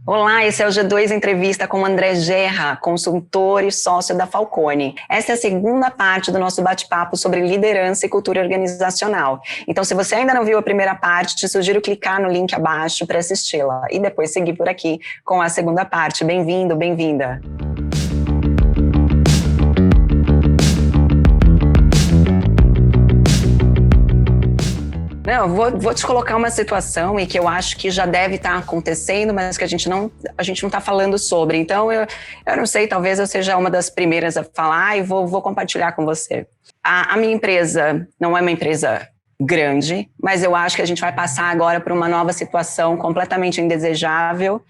Olá, esse é o G2 Entrevista com o André Gerra, consultor e sócio da Falcone. Essa é a segunda parte do nosso bate-papo sobre liderança e cultura organizacional. Então, se você ainda não viu a primeira parte, te sugiro clicar no link abaixo para assisti-la e depois seguir por aqui com a segunda parte. Bem-vindo, bem-vinda. Não, vou te colocar uma situação e que eu acho que já deve estar acontecendo, mas que a gente não está falando sobre. Então, eu não sei, talvez eu seja uma das primeiras a falar e vou compartilhar com você. A minha empresa não é uma empresa grande, mas eu acho que a gente vai passar agora por uma nova situação completamente indesejável,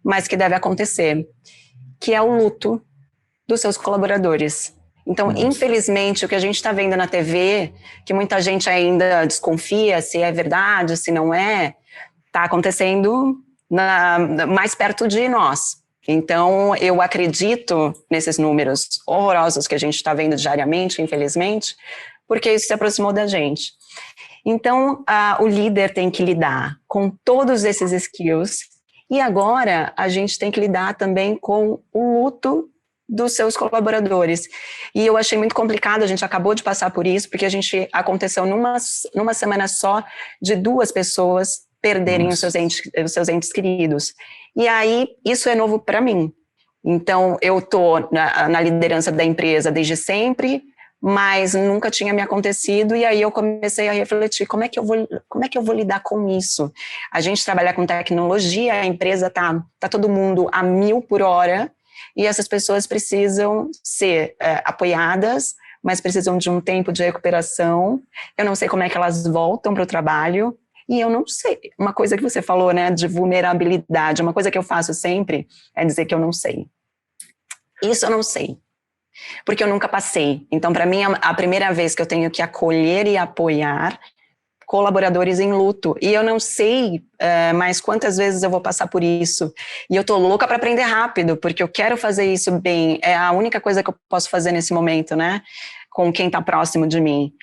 mas que deve acontecer, que é o luto dos seus colaboradores. Então, infelizmente, o que a gente está vendo na TV, que muita gente ainda desconfia se é verdade, se não é, está acontecendo mais perto de nós. Então, eu acredito nesses números horrorosos que a gente está vendo diariamente, infelizmente, porque isso se aproximou da gente. Então, o líder tem que lidar com todos esses skills e agora a gente tem que lidar também com o luto dos seus colaboradores. E eu achei muito complicado, a gente acabou de passar por isso, porque aconteceu numa semana só de 2 pessoas perderem os seus entes queridos. E aí, isso é novo para mim. Então, eu estou na liderança da empresa desde sempre, mas nunca tinha me acontecido, e aí eu comecei a refletir, como é que eu vou lidar com isso? A gente trabalha com tecnologia, a empresa tá todo mundo a 1000 por hora, e essas pessoas precisam ser apoiadas, mas precisam de um tempo de recuperação. Eu não sei como é que elas voltam para o trabalho, e eu não sei. Uma coisa que você falou, né, de vulnerabilidade, uma coisa que eu faço sempre é dizer que eu não sei. Isso eu não sei, porque eu nunca passei. Então, para mim, é a primeira vez que eu tenho que acolher e apoiar colaboradores em luto, e eu não sei mais quantas vezes eu vou passar por isso, e eu tô louca para aprender rápido, porque eu quero fazer isso bem, é a única coisa que eu posso fazer nesse momento, né, com quem tá próximo de mim.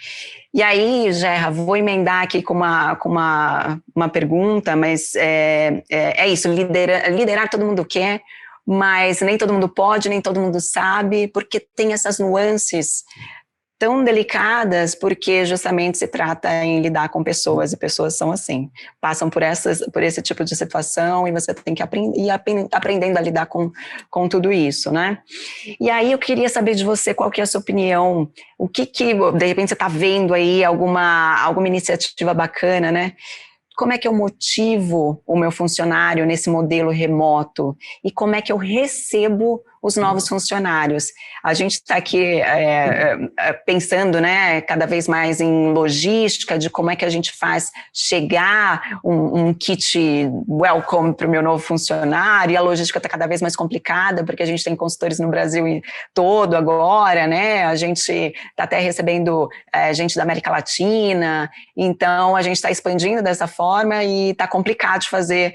E aí, Gerra, vou emendar aqui com uma pergunta, mas é isso, liderar todo mundo quer, mas nem todo mundo pode, nem todo mundo sabe, porque tem essas nuances tão delicadas, porque justamente se trata em lidar com pessoas, e pessoas são assim, passam por esse tipo de situação, e você tem que ir aprendendo a lidar com tudo isso, né? E aí eu queria saber de você, qual que é a sua opinião, o que de repente você está vendo aí, alguma iniciativa bacana, né? Como é que eu motivo o meu funcionário nesse modelo remoto? E como é que eu recebo os novos funcionários? A gente está aqui pensando, né, cada vez mais em logística, de como é que a gente faz chegar um kit welcome para o meu novo funcionário, e a logística está cada vez mais complicada, porque a gente tem consultores no Brasil todo agora, né? A gente está até recebendo gente da América Latina, então a gente está expandindo dessa forma, e está complicado de fazer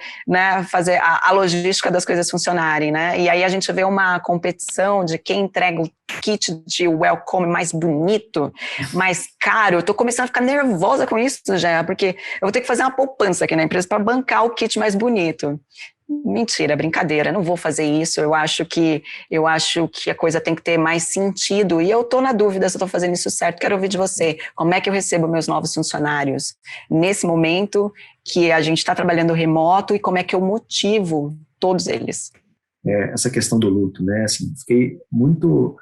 a logística das coisas funcionarem, né? E aí a gente vê uma competição de quem entrega o kit de welcome mais bonito, mais caro. Eu tô começando a ficar nervosa com isso já, porque eu vou ter que fazer uma poupança aqui na empresa para bancar o kit mais bonito. Mentira, brincadeira, não vou fazer isso. Eu acho que a coisa tem que ter mais sentido, e eu tô na dúvida se eu tô fazendo isso certo. Quero ouvir de você, como é que eu recebo meus novos funcionários nesse momento que a gente está trabalhando remoto, e como é que eu motivo todos eles? Essa questão do luto, né? Assim, fiquei muito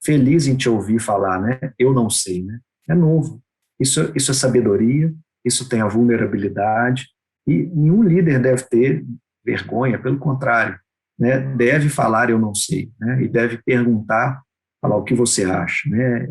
feliz em te ouvir falar, né? Eu não sei, né? É novo. Isso é sabedoria, isso tem a vulnerabilidade, e nenhum líder deve ter vergonha, pelo contrário, né? Deve falar eu não sei, né? E deve perguntar, falar o que você acha, né?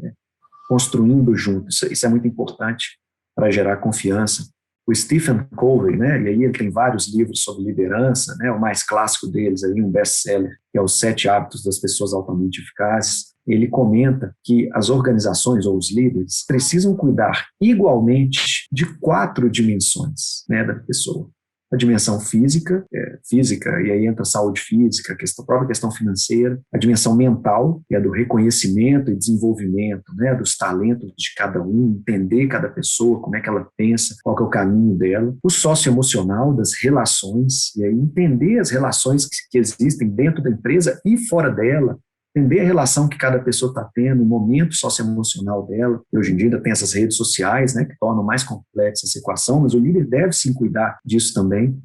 Construindo junto, isso é muito importante para gerar confiança. O Stephen Covey, né, e aí ele tem vários livros sobre liderança, né, o mais clássico deles, aí, um best-seller, que é Os 7 Hábitos das Pessoas Altamente Eficazes. Ele comenta que as organizações ou os líderes precisam cuidar igualmente de 4 dimensões, né, da pessoa. a dimensão física, e aí entra a saúde física, a própria questão financeira, a dimensão mental, que é do reconhecimento e desenvolvimento, né, dos talentos de cada um, entender cada pessoa, como é que ela pensa, qual que é o caminho dela, o socioemocional, das relações, e aí entender as relações que existem dentro da empresa e fora dela, entender a relação que cada pessoa está tendo, o momento socioemocional dela. E hoje em dia ainda tem essas redes sociais, né, que tornam mais complexa essa equação, mas o líder deve sim cuidar disso também.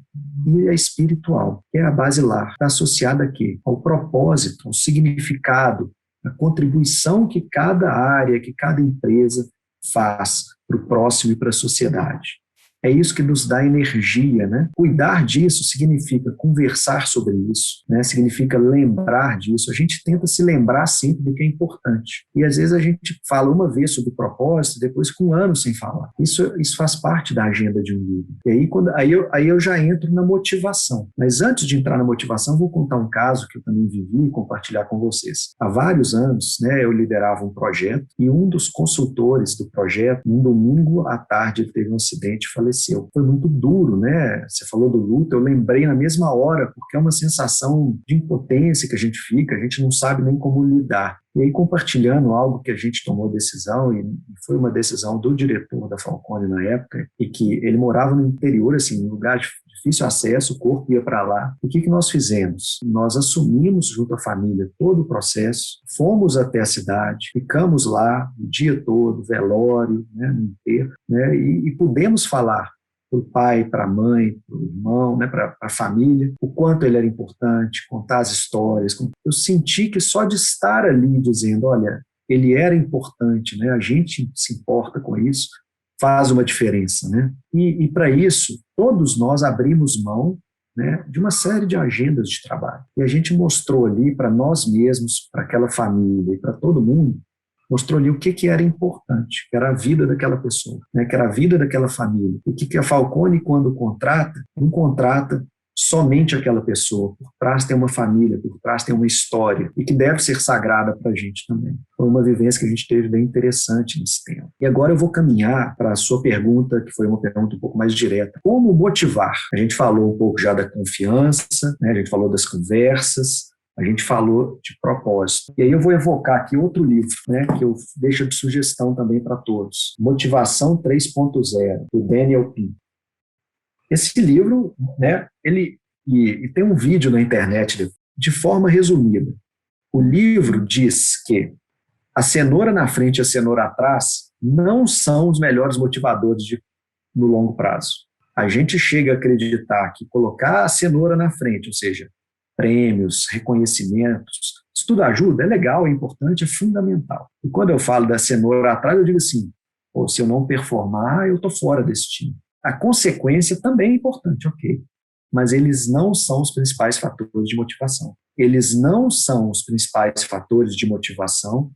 E a espiritual, que é a basilar, está associada a quê? Ao propósito, ao significado, a contribuição que cada área, que cada empresa faz para o próximo e para a sociedade. É isso que nos dá energia, né? Cuidar disso significa conversar sobre isso, né? Significa lembrar disso. A gente tenta se lembrar sempre do que é importante. E às vezes a gente fala uma vez sobre propósito, depois com anos sem falar. Isso faz parte da agenda de um líder. E aí eu já entro na motivação. Mas antes de entrar na motivação, vou contar um caso que eu também vivi e compartilhar com vocês. Há vários anos, né, eu liderava um projeto e um dos consultores do projeto, num domingo à tarde, ele teve um acidente e faleceu. Foi muito duro, né? Você falou do luto, eu lembrei na mesma hora, porque é uma sensação de impotência que a gente não sabe nem como lidar. E aí, compartilhando algo que a gente tomou decisão, e foi uma decisão do diretor da Falcone na época, e que ele morava no interior, assim, em lugar de difícil acesso, o corpo ia para lá. E o que nós fizemos? Nós assumimos junto à família todo o processo, fomos até a cidade, ficamos lá o dia todo, velório, né, no enterro, né, e pudemos falar para o pai, para a mãe, para o irmão, né, para a família, o quanto ele era importante, contar as histórias. Eu senti que só de estar ali dizendo, olha, ele era importante, né, a gente se importa com isso, faz uma diferença, né? E para isso, todos nós abrimos mão, né, de uma série de agendas de trabalho. E a gente mostrou ali para nós mesmos, para aquela família e para todo mundo, mostrou ali o que era importante, que era a vida daquela pessoa, né, que era a vida daquela família. E que a Falcone, quando contrata, não contrata somente aquela pessoa, por trás tem uma família, por trás tem uma história, e que deve ser sagrada para a gente também. Foi uma vivência que a gente teve bem interessante nesse tempo. E agora eu vou caminhar para a sua pergunta, que foi uma pergunta um pouco mais direta. Como motivar? A gente falou um pouco já da confiança, né, a gente falou das conversas, a gente falou de propósito. E aí eu vou evocar aqui outro livro, né, que eu deixo de sugestão também para todos. Motivação 3.0, do Daniel Pink. Esse livro, né, ele tem um vídeo na internet de forma resumida. O livro diz que a cenoura na frente e a cenoura atrás não são os melhores motivadores no longo prazo. A gente chega a acreditar que colocar a cenoura na frente, ou seja, prêmios, reconhecimentos, isso tudo ajuda, é legal, é importante, é fundamental. E quando eu falo da cenoura atrás, eu digo assim, se eu não performar, eu estou fora desse time. A consequência também é importante, ok, mas eles não são os principais fatores de motivação. Eles não são os principais fatores de motivação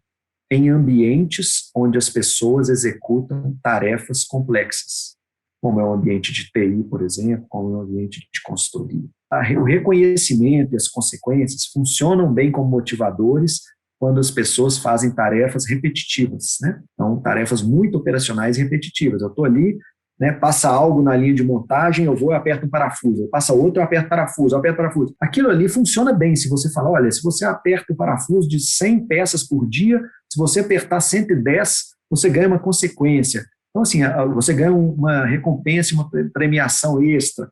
em ambientes onde as pessoas executam tarefas complexas, como é o ambiente de TI, por exemplo, como é o ambiente de consultoria. O reconhecimento e as consequências funcionam bem como motivadores quando as pessoas fazem tarefas repetitivas, né? Então, tarefas muito operacionais e repetitivas. Eu estou ali, né, passa algo na linha de montagem, eu vou e aperto um parafuso, passa outro, eu aperto parafuso, Aquilo ali funciona bem se você falar, olha, se você aperta o parafuso de 100 peças por dia, se você apertar 110, você ganha uma consequência. Então, assim, você ganha uma recompensa, uma premiação extra.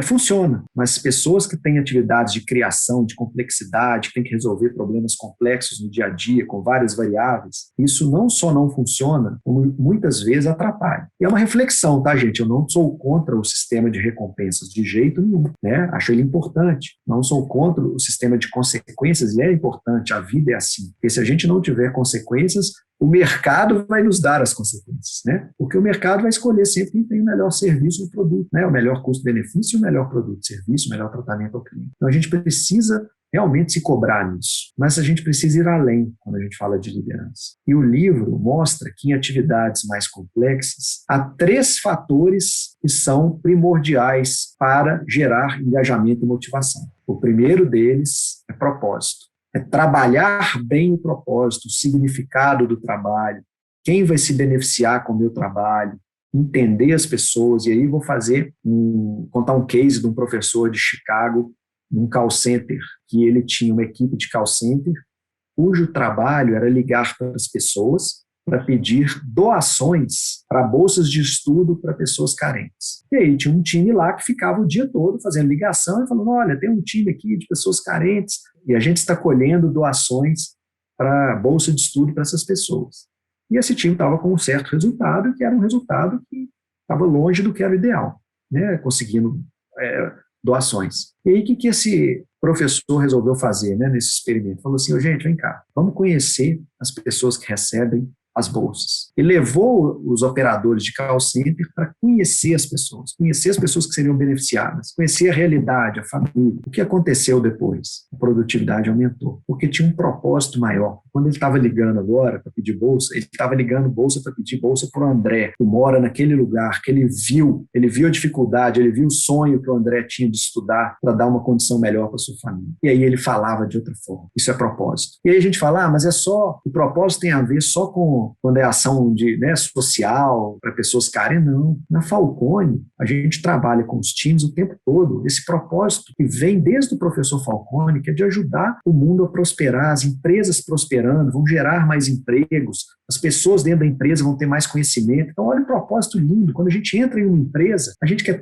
Funciona, mas pessoas que têm atividades de criação, de complexidade, que têm que resolver problemas complexos no dia a dia, com várias variáveis, isso não só não funciona, como muitas vezes atrapalha. E é uma reflexão, tá, gente? Eu não sou contra o sistema de recompensas de jeito nenhum, né? Acho ele importante. Não sou contra o sistema de consequências, e é importante, a vida é assim. Porque se a gente não tiver consequências, o mercado vai nos dar as consequências, né? Porque o mercado vai escolher sempre quem tem o melhor serviço ou produto, né? O melhor custo-benefício, o melhor produto, serviço, o melhor tratamento ao cliente. Então a gente precisa realmente se cobrar nisso, mas a gente precisa ir além quando a gente fala de liderança. E o livro mostra que em atividades mais complexas há 3 fatores que são primordiais para gerar engajamento e motivação. O primeiro deles é propósito. É trabalhar bem o propósito, o significado do trabalho, quem vai se beneficiar com o meu trabalho, entender as pessoas, e aí vou contar um case de um professor de Chicago, num call center, que ele tinha uma equipe de call center, cujo trabalho era ligar para as pessoas para pedir doações para bolsas de estudo para pessoas carentes. E aí tinha um time lá que ficava o dia todo fazendo ligação e falando, olha, tem um time aqui de pessoas carentes e a gente está colhendo doações para bolsa de estudo para essas pessoas. E esse time estava com um certo resultado, que era um resultado que estava longe do que era o ideal, né, conseguindo doações. E aí o que esse professor resolveu fazer, né, nesse experimento? Falou assim, gente, vem cá, vamos conhecer as pessoas que recebem as bolsas. E levou os operadores de call center para conhecer as pessoas que seriam beneficiadas, conhecer a realidade, a família. O que aconteceu depois? A produtividade aumentou, porque tinha um propósito maior. Quando ele estava ligando agora para pedir bolsa, ele estava ligando bolsa para pedir bolsa para o André, que mora naquele lugar, que ele viu a dificuldade, ele viu o sonho que o André tinha de estudar para dar uma condição melhor para sua família. E aí ele falava de outra forma. Isso é propósito. E aí a gente fala, mas o propósito tem a ver só quando é ação social para pessoas carentes, não. Na Falcone, a gente trabalha com os times o tempo todo, esse propósito que vem desde o professor Falcone, que é de ajudar o mundo a prosperar, as empresas prosperando, vão gerar mais empregos, as pessoas dentro da empresa vão ter mais conhecimento. Então, olha o propósito lindo. Quando a gente entra em uma empresa, a gente quer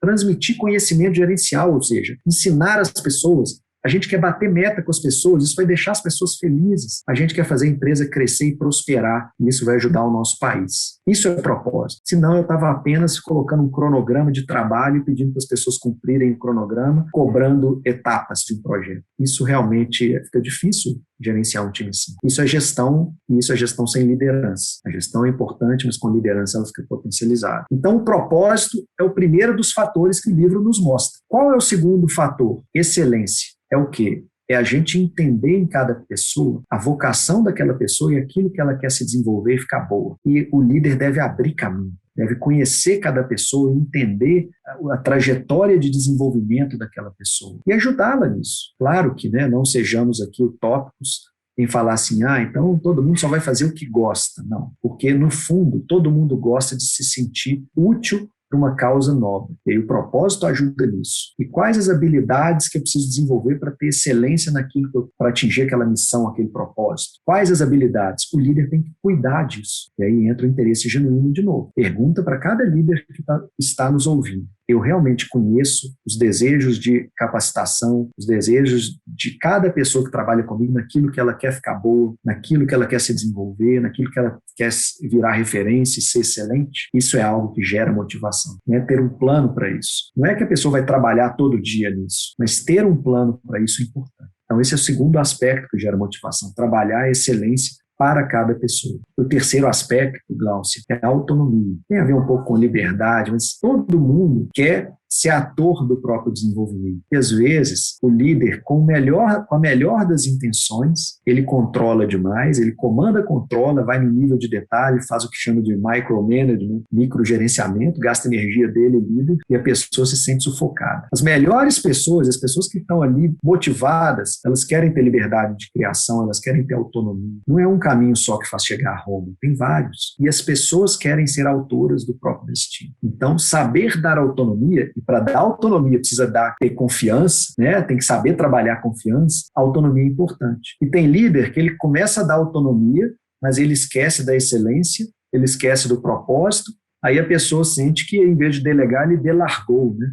transmitir conhecimento gerencial, ou seja, ensinar as pessoas. A gente quer bater meta com as pessoas, isso vai deixar as pessoas felizes. A gente quer fazer a empresa crescer e prosperar, e isso vai ajudar o nosso país. Isso é propósito. Senão eu estava apenas colocando um cronograma de trabalho e pedindo para as pessoas cumprirem o cronograma, cobrando etapas de um projeto. Isso realmente fica difícil gerenciar um time assim. Isso é gestão, e isso é gestão sem liderança. A gestão é importante, mas com liderança ela fica potencializada. Então, o propósito é o primeiro dos fatores que o livro nos mostra. Qual é o segundo fator? Excelência. É o quê? É a gente entender em cada pessoa a vocação daquela pessoa e aquilo que ela quer se desenvolver e ficar boa. E o líder deve abrir caminho, deve conhecer cada pessoa e entender a trajetória de desenvolvimento daquela pessoa e ajudá-la nisso. Claro que, né, não sejamos aqui utópicos em falar assim, então todo mundo só vai fazer o que gosta. Não, porque no fundo todo mundo gosta de se sentir útil para uma causa nobre. E aí o propósito ajuda nisso. E quais as habilidades que eu preciso desenvolver para ter excelência naquilo, para atingir aquela missão, aquele propósito? Quais as habilidades? O líder tem que cuidar disso. E aí entra o interesse genuíno de novo. Pergunta para cada líder que está nos ouvindo. Eu realmente conheço os desejos de capacitação, os desejos de cada pessoa que trabalha comigo naquilo que ela quer ficar boa, naquilo que ela quer se desenvolver, naquilo que ela quer virar referência e ser excelente. Isso é algo que gera motivação, né? Ter um plano para isso. Não é que a pessoa vai trabalhar todo dia nisso, mas ter um plano para isso é importante. Então, esse é o segundo aspecto que gera motivação, trabalhar a excelência para cada pessoa. O terceiro aspecto, Glaucio, é a autonomia. Tem a ver um pouco com liberdade, mas todo mundo quer ser ator do próprio desenvolvimento. E, às vezes, o líder, com a melhor das intenções, ele controla demais, ele controla, vai no nível de detalhe, faz o que chama de micromanagement, microgerenciamento, gasta energia dele, líder, e a pessoa se sente sufocada. As melhores pessoas, as pessoas que estão ali motivadas, elas querem ter liberdade de criação, elas querem ter autonomia. Não é um caminho só que faz chegar a Roma, tem vários. E as pessoas querem ser autoras do próprio destino. Então, saber dar autonomia, e para dar autonomia precisa ter confiança, né? Tem que saber trabalhar confiança, a autonomia é importante. E tem líder que ele começa a dar autonomia, mas ele esquece da excelência, ele esquece do propósito, aí a pessoa sente que, em vez de delegar, ele delargou, né?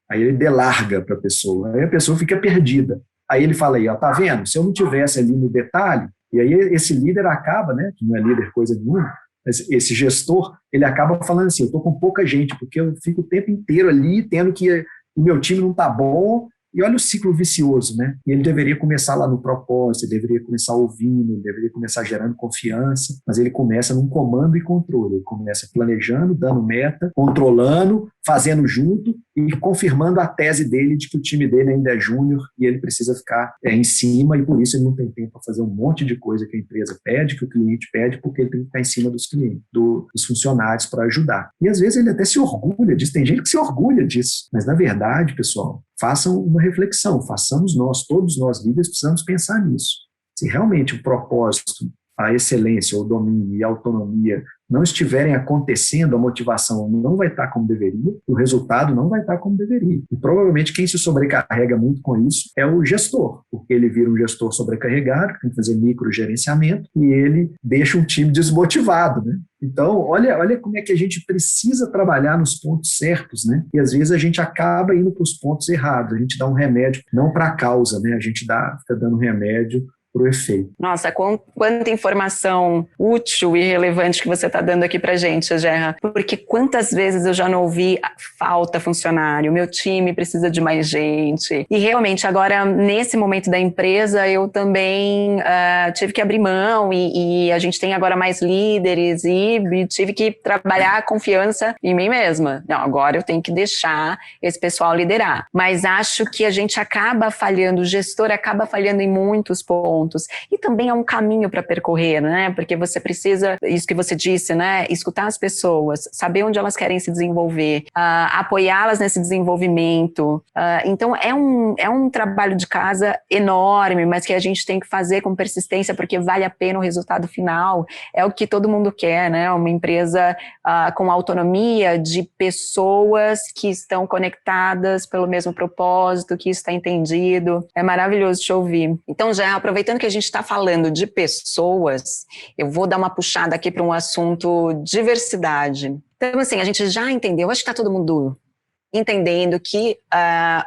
Aí ele delarga para a pessoa, aí a pessoa fica perdida. Aí ele fala aí, tá vendo? Se eu não tivesse ali no detalhe, e aí esse líder acaba, né? Que não é líder coisa nenhuma, esse gestor, ele acaba falando assim, eu estou com pouca gente, porque eu fico o tempo inteiro ali, tendo que o meu time não está bom, e olha o ciclo vicioso, né? E ele deveria começar lá no propósito, ele deveria começar ouvindo, ele deveria começar gerando confiança, mas ele começa num comando e controle, ele começa planejando, dando meta, controlando, fazendo junto e confirmando a tese dele de que o time dele ainda é júnior e ele precisa ficar em cima e por isso ele não tem tempo para fazer um monte de coisa que a empresa pede, que o cliente pede, porque ele tem que ficar em cima dos clientes, dos funcionários para ajudar. E às vezes ele até se orgulha disso, tem gente que se orgulha disso, mas na verdade, pessoal, façam uma reflexão, façamos nós, todos nós líderes precisamos pensar nisso. Se realmente o propósito, a excelência, o domínio e a autonomia não estiverem acontecendo, a motivação não vai estar como deveria, o resultado não vai estar como deveria. E provavelmente quem se sobrecarrega muito com isso é o gestor, porque ele vira um gestor sobrecarregado, que tem que fazer microgerenciamento, e ele deixa um time desmotivado, né? Então, olha como é que a gente precisa trabalhar nos pontos certos, né? E às vezes a gente acaba indo para os pontos errados, a gente dá um remédio não para a causa, né? A gente fica dando remédio para o efeito. Nossa, quanta informação útil e relevante que você está dando aqui para a gente, Gerra. Porque quantas vezes eu já não ouvi falta funcionário, meu time precisa de mais gente. E realmente, agora, nesse momento da empresa, eu também tive que abrir mão e a gente tem agora mais líderes e tive que trabalhar a confiança em mim mesma. Não, agora eu tenho que deixar esse pessoal liderar. Mas acho que a gente acaba falhando, o gestor acaba falhando em muitos pontos. E também é um caminho para percorrer, né? Porque você precisa, isso que você disse, né? Escutar as pessoas, saber onde elas querem se desenvolver, apoiá-las nesse desenvolvimento. Então, é um trabalho de casa enorme, mas que a gente tem que fazer com persistência, porque vale a pena o resultado final. É o que todo mundo quer, né? Uma empresa com autonomia de pessoas que estão conectadas pelo mesmo propósito, que isso está entendido. É maravilhoso te ouvir. Então, já aproveitando que a gente está falando de pessoas, eu vou dar uma puxada aqui para um assunto diversidade. Então, assim, a gente já entendeu, acho que está todo mundo entendendo que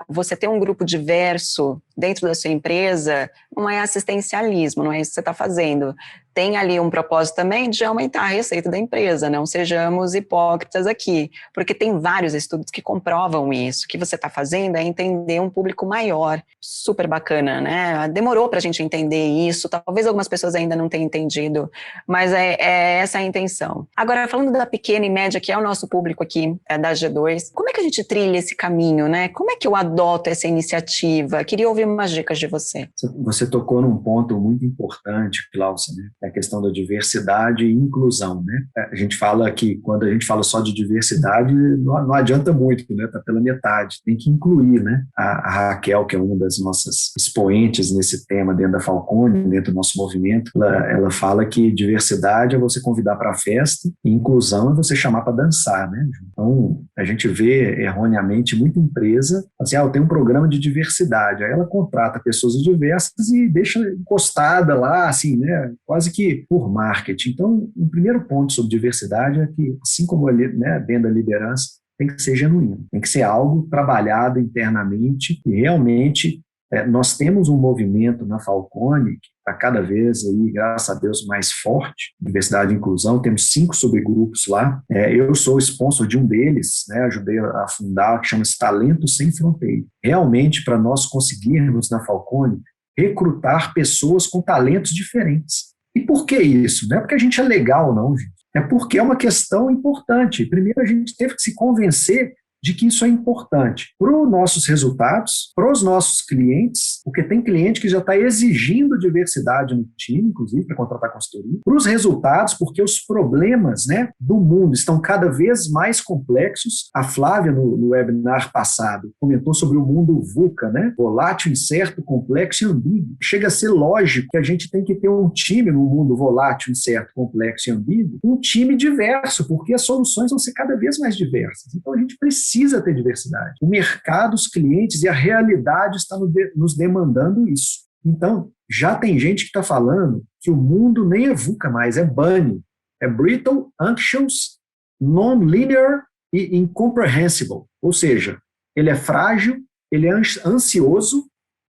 você ter um grupo diverso dentro da sua empresa não é assistencialismo, não é isso que você está fazendo. Tem ali um propósito também de aumentar a receita da empresa, não sejamos hipócritas aqui, porque tem vários estudos que comprovam isso. O que você está fazendo é entender um público maior, super bacana, né? Demorou para a gente entender isso, talvez algumas pessoas ainda não tenham entendido, mas é essa a intenção. Agora, falando da pequena e média, que é o nosso público aqui, da G2, como é que a gente trilha esse caminho, né? Como é que eu adoto essa iniciativa? Queria ouvir umas dicas de você. Você tocou num ponto muito importante, Glaucia, né? A questão da diversidade e inclusão, né? A gente fala que quando a gente fala só de diversidade, não adianta muito, né? Tá pela metade, tem que incluir, né? A Raquel, que é uma das nossas expoentes nesse tema dentro da Falcone, dentro do nosso movimento, ela fala que diversidade é você convidar para a festa e inclusão é você chamar para dançar, né? Então, a gente vê erroneamente muita empresa, assim, eu tenho um programa de diversidade, aí ela contrata pessoas diversas e deixa encostada lá, assim, né? Quase que por marketing. Então, um primeiro ponto sobre diversidade é que, assim como dentro da liderança, tem que ser genuíno, tem que ser algo trabalhado internamente e realmente nós temos um movimento na Falcone que está cada vez aí, graças a Deus, mais forte, diversidade e inclusão, temos 5 subgrupos lá, eu sou sponsor de um deles, né, ajudei a fundar, que chama-se Talento Sem Fronteira. Realmente, para nós conseguirmos na Falcone recrutar pessoas com talentos diferentes. E por que isso? Não é porque a gente é legal, não, gente. É porque é uma questão importante. Primeiro, a gente teve que se convencer de que isso é importante para os nossos resultados, para os nossos clientes, porque tem cliente que já está exigindo diversidade no time, inclusive, para contratar consultoria, para os resultados, porque os problemas, né, do mundo estão cada vez mais complexos. A Flávia, no webinar passado, comentou sobre o mundo VUCA, né, volátil, incerto, complexo e ambíguo. Chega a ser lógico que a gente tem que ter um time no mundo volátil, incerto, complexo e ambíguo, um time diverso, porque as soluções vão ser cada vez mais diversas. Então, a gente precisa ter diversidade. O mercado, os clientes e a realidade estão nos demandando isso. Então, já tem gente que está falando que o mundo nem é VUCA mais, é BANI. É Brittle, Anxious, Non-Linear e Incomprehensible. Ou seja, ele é frágil, ele é ansioso,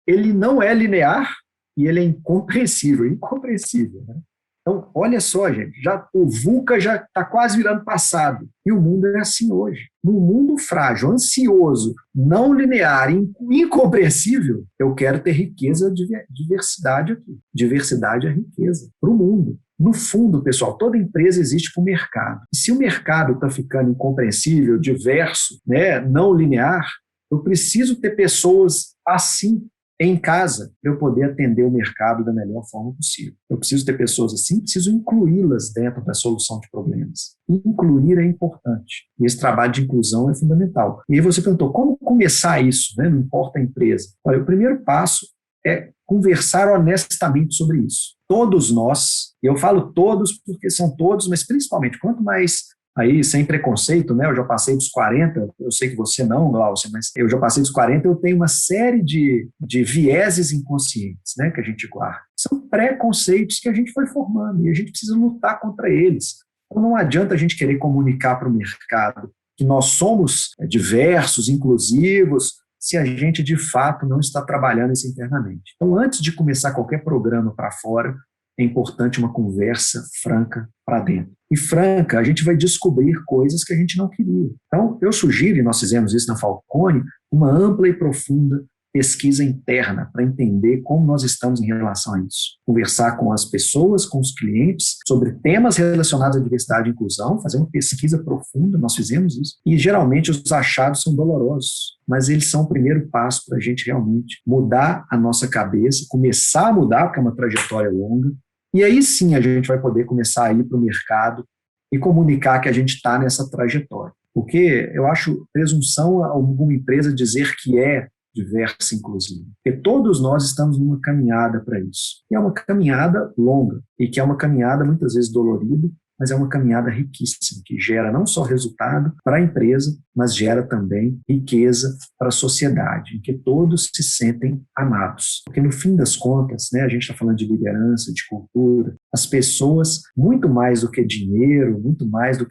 ele não é linear e ele é incompreensível. Incompreensível, né? Então, olha só, gente, o VUCA já está quase virando passado. E o mundo é assim hoje. No mundo frágil, ansioso, não linear, incompreensível, eu quero ter riqueza, diversidade aqui. Diversidade é riqueza para o mundo. No fundo, pessoal, toda empresa existe para o mercado. E se o mercado está ficando incompreensível, diverso, né, não linear, eu preciso ter pessoas assim em casa para eu poder atender o mercado da melhor forma possível. Eu preciso ter pessoas assim, preciso incluí-las dentro da solução de problemas. Incluir é importante. E esse trabalho de inclusão é fundamental. E aí você perguntou, como começar isso, né? Não importa a empresa. Olha, o primeiro passo é conversar honestamente sobre isso. Todos nós, e eu falo todos porque são todos, mas principalmente, quanto mais aí, sem preconceito, né? Eu já passei dos 40, eu sei que você não, Glaucia, mas eu já passei dos 40, eu tenho uma série de vieses inconscientes, né, que a gente guarda. São preconceitos que a gente foi formando e a gente precisa lutar contra eles. Então não adianta a gente querer comunicar para o mercado que nós somos diversos, inclusivos, se a gente de fato não está trabalhando isso internamente. Então, antes de começar qualquer programa para fora, é importante uma conversa franca para dentro. E franca, a gente vai descobrir coisas que a gente não queria. Então, eu sugiro, e nós fizemos isso na Falcone, uma ampla e profunda pesquisa interna para entender como nós estamos em relação a isso. Conversar com as pessoas, com os clientes, sobre temas relacionados à diversidade e inclusão, fazer uma pesquisa profunda, nós fizemos isso. E, geralmente, os achados são dolorosos, mas eles são o primeiro passo para a gente realmente mudar a nossa cabeça, começar a mudar, porque é uma trajetória longa, e aí sim a gente vai poder começar a ir para o mercado e comunicar que a gente está nessa trajetória. Porque eu acho presunção a alguma empresa dizer que é diversa, inclusive. Porque todos nós estamos numa caminhada para isso. E é uma caminhada longa, e que é uma caminhada muitas vezes dolorida, mas é uma caminhada riquíssima, que gera não só resultado para a empresa, mas gera também riqueza para a sociedade, em que todos se sentem amados. Porque no fim das contas, né, a gente está falando de liderança, de cultura, as pessoas, muito mais do que dinheiro, muito mais do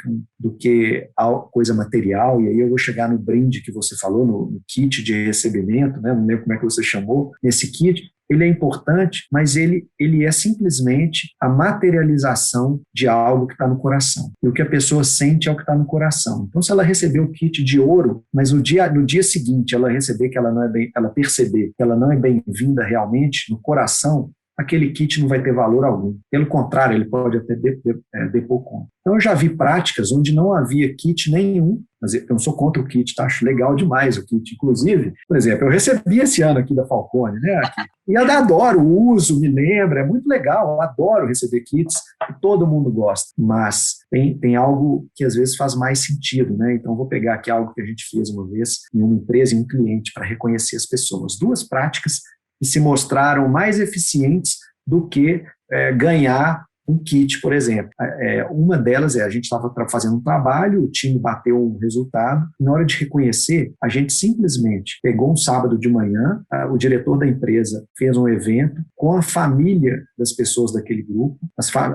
que coisa material, e aí eu vou chegar no brinde que você falou, no kit de recebimento, né, não lembro como é que você chamou, nesse kit, ele é importante, mas ele é simplesmente a materialização de algo que está no coração. E o que a pessoa sente é o que está no coração. Então, se ela receber o kit de ouro, mas no dia seguinte ela receber que ela perceber que ela não é bem-vinda realmente no coração, aquele kit não vai ter valor algum. Pelo contrário, ele pode até depor conta. Então, eu já vi práticas onde não havia kit nenhum, mas eu não sou contra o kit, tá? Acho legal demais o kit. Inclusive, por exemplo, eu recebi esse ano aqui da Falcone, né? Aqui. E eu adoro o uso, me lembra, é muito legal, eu adoro receber kits, que todo mundo gosta. Mas tem algo que às vezes faz mais sentido, né? Então, vou pegar aqui algo que a gente fez uma vez em uma empresa, em um cliente, para reconhecer as pessoas. 2 práticas que se mostraram mais eficientes do que ganhar um kit, por exemplo. Uma delas a gente estava fazendo um trabalho, o time bateu um resultado, e na hora de reconhecer, a gente simplesmente pegou um sábado de manhã, o diretor da empresa fez um evento com a família das pessoas daquele grupo,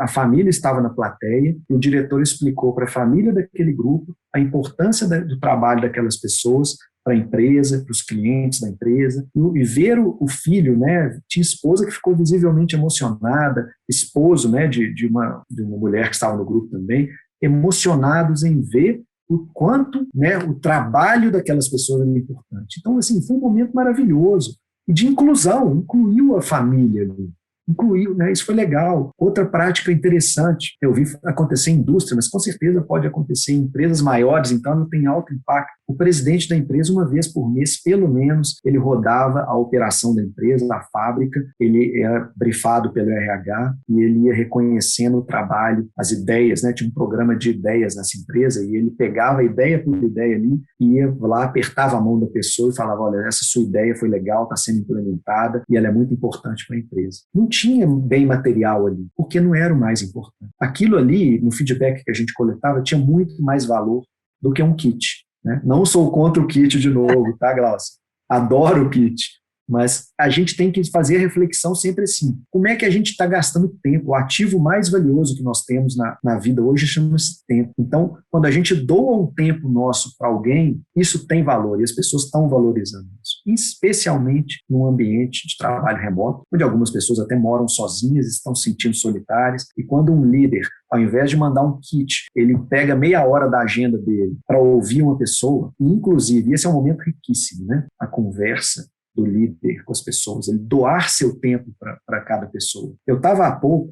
a família estava na plateia, e o diretor explicou para a família daquele grupo a importância do trabalho daquelas pessoas para a empresa, para os clientes da empresa, e ver o filho, né, tinha esposa que ficou visivelmente emocionada, esposo, né, de uma mulher que estava no grupo também, emocionados em ver o quanto, né, o trabalho daquelas pessoas era importante. Então, assim, foi um momento maravilhoso, e de inclusão, incluiu a família ali. Incluiu, né? Isso foi legal. Outra prática interessante, eu vi acontecer em indústria, mas com certeza pode acontecer em empresas maiores, então não tem alto impacto. O presidente da empresa, uma vez por mês, pelo menos, ele rodava a operação da empresa, da fábrica, ele era brifado pelo RH e ele ia reconhecendo o trabalho, as ideias, né? Tinha um programa de ideias nessa empresa e ele pegava ideia por ideia ali e ia lá, apertava a mão da pessoa e falava, olha, essa sua ideia foi legal, está sendo implementada e ela é muito importante para a empresa. Não tinha bem material ali, porque não era o mais importante. Aquilo ali, no feedback que a gente coletava, tinha muito mais valor do que um kit. Né? Não sou contra o kit de novo, tá, Glaucia? Adoro o kit. Mas a gente tem que fazer a reflexão sempre assim. Como é que a gente está gastando tempo? O ativo mais valioso que nós temos na vida hoje chama-se tempo. Então, quando a gente doa um tempo nosso para alguém, isso tem valor e as pessoas estão valorizando isso. Especialmente num ambiente de trabalho remoto, onde algumas pessoas até moram sozinhas, estão se sentindo solitárias. E quando um líder, ao invés de mandar um kit, ele pega meia hora da agenda dele para ouvir uma pessoa, e inclusive, esse é um momento riquíssimo, né? A conversa do líder com as pessoas, ele doar seu tempo para cada pessoa. Eu estava há pouco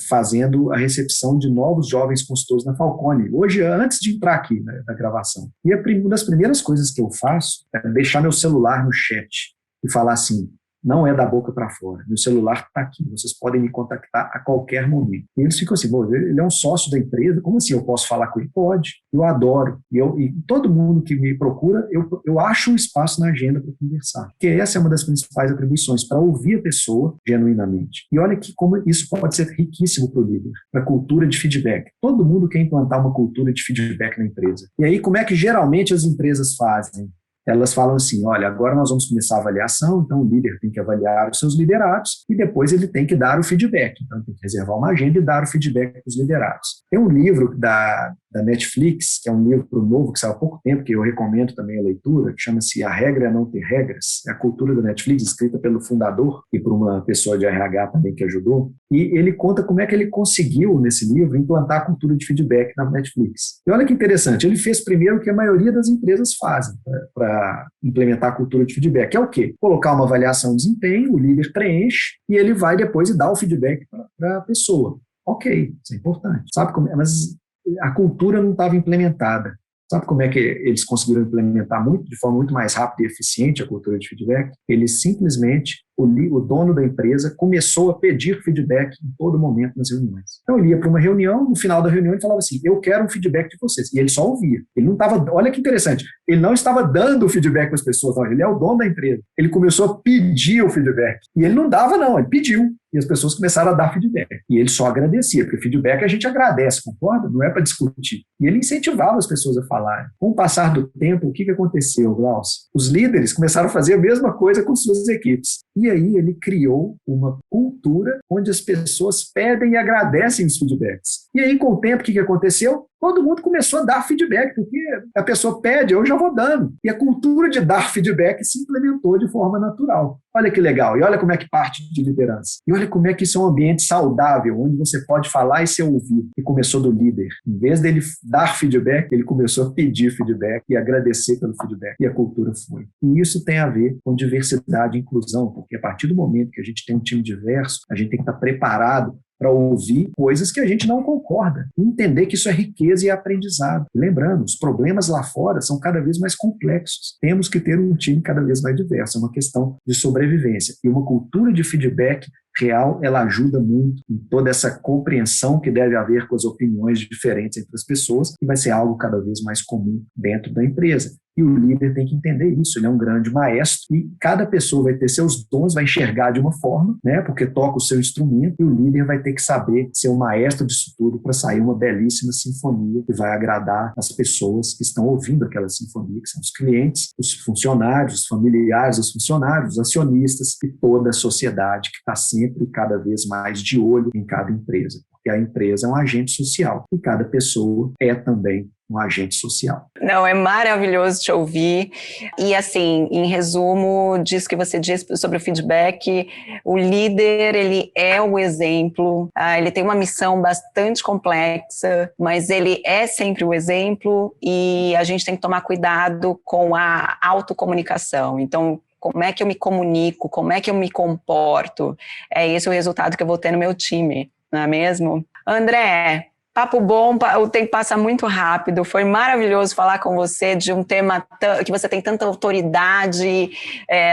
fazendo a recepção de novos jovens consultores na Falcone, hoje, antes de entrar aqui na gravação. E uma das primeiras coisas que eu faço é deixar meu celular no chat e falar assim, não é da boca para fora. Meu celular está aqui, vocês podem me contactar a qualquer momento. E eles ficam assim, ele é um sócio da empresa, como assim eu posso falar com ele? Pode, eu adoro. E todo mundo que me procura, eu acho um espaço na agenda para conversar. Porque essa é uma das principais atribuições, para ouvir a pessoa genuinamente. E olha que como isso pode ser riquíssimo para o líder, para a cultura de feedback. Todo mundo quer implantar uma cultura de feedback na empresa. E aí, como é que geralmente as empresas fazem? Elas falam assim, olha, agora nós vamos começar a avaliação, então o líder tem que avaliar os seus liderados e depois ele tem que dar o feedback. Então tem que reservar uma agenda e dar o feedback para os liderados. Tem um livro da Netflix, que é um livro novo que saiu há pouco tempo, que eu recomendo também a leitura, que chama-se A Regra é Não Ter Regras. É a cultura da Netflix, escrita pelo fundador e por uma pessoa de RH também que ajudou. E ele conta como é que ele conseguiu, nesse livro, implantar a cultura de feedback na Netflix. E olha que interessante, ele fez primeiro o que a maioria das empresas fazem para implementar a cultura de feedback, que é o quê? Colocar uma avaliação de desempenho, o líder preenche e ele vai depois e dá o feedback para a pessoa. Ok, isso é importante. Sabe como é? Mas a cultura não estava implementada. Sabe como é que eles conseguiram implementar de forma muito mais rápida e eficiente a cultura de feedback? Eles simplesmente, o dono da empresa começou a pedir feedback em todo momento nas reuniões. Então ele ia para uma reunião, no final da reunião ele falava assim, eu quero um feedback de vocês. E ele só ouvia. Ele não estava, olha que interessante, ele não estava dando o feedback para as pessoas, não, ele é o dono da empresa. Ele começou a pedir o feedback. E ele não dava não, ele pediu. E as pessoas começaram a dar feedback. E ele só agradecia, porque feedback a gente agradece, concorda? Não é para discutir. E ele incentivava as pessoas a falarem. Com o passar do tempo, o que aconteceu, Glaucio? Os líderes começaram a fazer a mesma coisa com suas equipes. E aí ele criou uma cultura onde as pessoas pedem e agradecem os feedbacks. E aí, com o tempo, o que aconteceu? Todo mundo começou a dar feedback, porque a pessoa pede, eu já vou dando. E a cultura de dar feedback se implementou de forma natural. Olha que legal, e olha como é que parte de liderança. E olha como é que isso é um ambiente saudável, onde você pode falar e ser ouvido. E começou do líder. Em vez dele dar feedback, ele começou a pedir feedback e agradecer pelo feedback. E a cultura foi. E isso tem a ver com diversidade e inclusão, porque a partir do momento que a gente tem um time diverso, a gente tem que estar preparado para ouvir coisas que a gente não concorda, e entender que isso é riqueza e aprendizado. Lembrando, os problemas lá fora são cada vez mais complexos. Temos que ter um time cada vez mais diverso, é uma questão de sobrevivência. E uma cultura de feedback real, ela ajuda muito em toda essa compreensão que deve haver com as opiniões diferentes entre as pessoas, e vai ser algo cada vez mais comum dentro da empresa. E o líder tem que entender isso, ele é um grande maestro e cada pessoa vai ter seus dons, vai enxergar de uma forma, né, porque toca o seu instrumento, e o líder vai ter que saber ser o maestro disso tudo para sair uma belíssima sinfonia que vai agradar as pessoas que estão ouvindo aquela sinfonia, que são os clientes, os funcionários, os familiares dos funcionários, os acionistas e toda a sociedade que está sempre cada vez mais de olho em cada empresa, porque a empresa é um agente social e cada pessoa é também um agente social. Não, é maravilhoso te ouvir. E assim, em resumo disso que você disse sobre o feedback, o líder, ele é o exemplo, ele tem uma missão bastante complexa, mas ele é sempre o exemplo e a gente tem que tomar cuidado com a autocomunicação. Então, como é que eu me comunico, como é que eu me comporto? É esse o resultado que eu vou ter no meu time, não é mesmo? André, papo bom, o tempo passa muito rápido, foi maravilhoso falar com você de um tema que você tem tanta autoridade,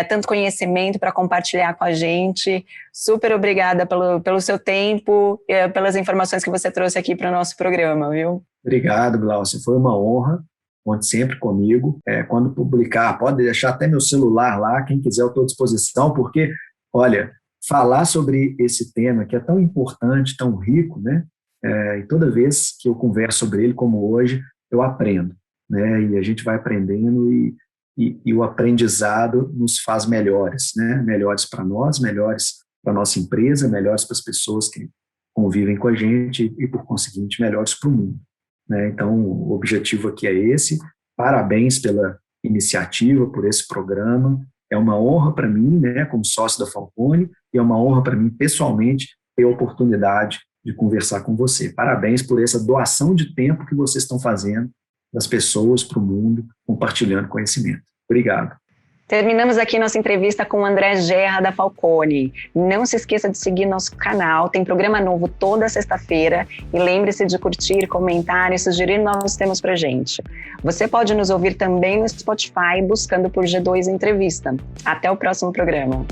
tanto conhecimento para compartilhar com a gente. Super obrigada pelo seu tempo, pelas informações que você trouxe aqui para o nosso programa, viu? Obrigado, Glaucio, foi uma honra. Conte sempre comigo. Quando publicar, pode deixar até meu celular lá, quem quiser eu estou à disposição, porque, olha, falar sobre esse tema que é tão importante, tão rico, né? E toda vez que eu converso sobre ele, como hoje, eu aprendo, né? E a gente vai aprendendo e o aprendizado nos faz melhores, né? Melhores para nós, melhores para a nossa empresa, melhores para as pessoas que convivem com a gente e, por conseguinte, melhores para o mundo. Né? Então, o objetivo aqui é esse. Parabéns pela iniciativa, por esse programa. É uma honra para mim, né, como sócio da Falcone, e é uma honra para mim, pessoalmente, ter a oportunidade de conversar com você. Parabéns por essa doação de tempo que vocês estão fazendo das pessoas para o mundo, compartilhando conhecimento. Obrigado. Terminamos aqui nossa entrevista com o André Gerra, da Falcone. Não se esqueça de seguir nosso canal, tem programa novo toda sexta-feira, e lembre-se de curtir, comentar e sugerir novos temas pra gente. Você pode nos ouvir também no Spotify, buscando por G2 Entrevista. Até o próximo programa.